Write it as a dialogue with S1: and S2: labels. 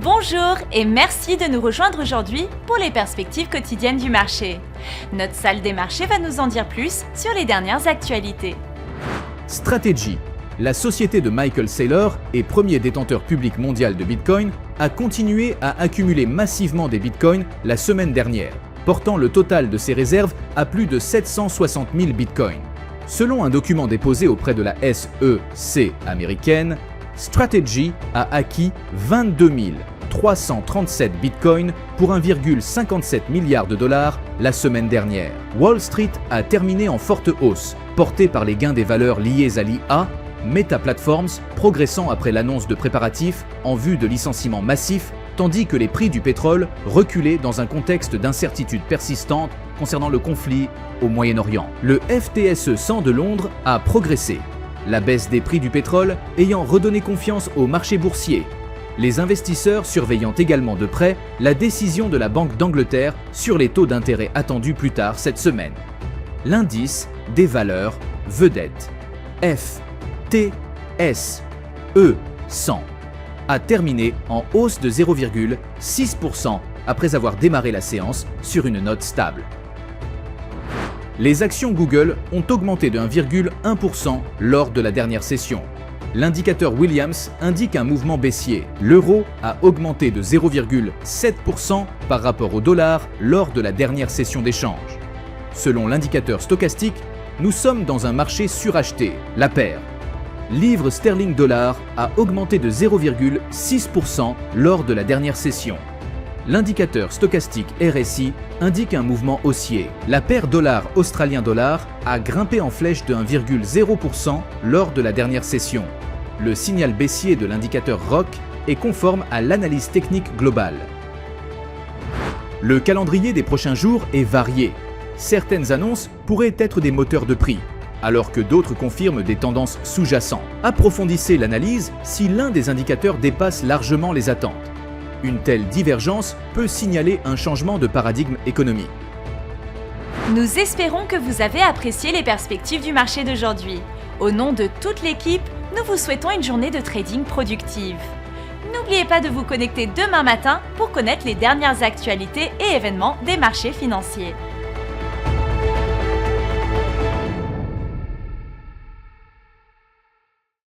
S1: Bonjour et merci de nous rejoindre aujourd'hui pour les perspectives quotidiennes du marché. Notre salle des marchés va nous en dire plus sur les dernières actualités.
S2: Strategy, la société de Michael Saylor et premier détenteur public mondial de Bitcoin, a continué à accumuler massivement des Bitcoins la semaine dernière, portant le total de ses réserves à plus de 760 000 Bitcoins. Selon un document déposé auprès de la SEC américaine, Strategy a acquis 22 337 bitcoins pour 1,57 milliard de dollars la semaine dernière. Wall Street a terminé en forte hausse, portée par les gains des valeurs liées à l'IA, Meta Platforms progressant après l'annonce de préparatifs en vue de licenciements massifs, tandis que les prix du pétrole reculaient dans un contexte d'incertitude persistante concernant le conflit au Moyen-Orient. Le FTSE 100 de Londres a progressé, la baisse des prix du pétrole ayant redonné confiance au marché boursier, les investisseurs surveillant également de près la décision de la Banque d'Angleterre sur les taux d'intérêt attendus plus tard cette semaine. L'indice des valeurs vedettes FTSE 100 a terminé en hausse de 0,6% après avoir démarré la séance sur une note stable. Les actions Google ont augmenté de 1,1% lors de la dernière session. L'indicateur Williams indique un mouvement baissier. L'euro a augmenté de 0,7% par rapport au dollar lors de la dernière session d'échange. Selon l'indicateur stochastique, nous sommes dans un marché suracheté. La paire livre sterling-dollar a augmenté de 0,6% lors de la dernière session. L'indicateur stochastique RSI indique un mouvement haussier. La paire dollar-australien-dollar a grimpé en flèche de 1,0% lors de la dernière session. Le signal baissier de l'indicateur ROC est conforme à l'analyse technique globale. Le calendrier des prochains jours est varié. Certaines annonces pourraient être des moteurs de prix, alors que d'autres confirment des tendances sous-jacentes. Approfondissez l'analyse si l'un des indicateurs dépasse largement les attentes. Une telle divergence peut signaler un changement de paradigme économique.
S1: Nous espérons que vous avez apprécié les perspectives du marché d'aujourd'hui. Au nom de toute l'équipe, nous vous souhaitons une journée de trading productive. N'oubliez pas de vous connecter demain matin pour connaître les dernières actualités et événements des marchés financiers.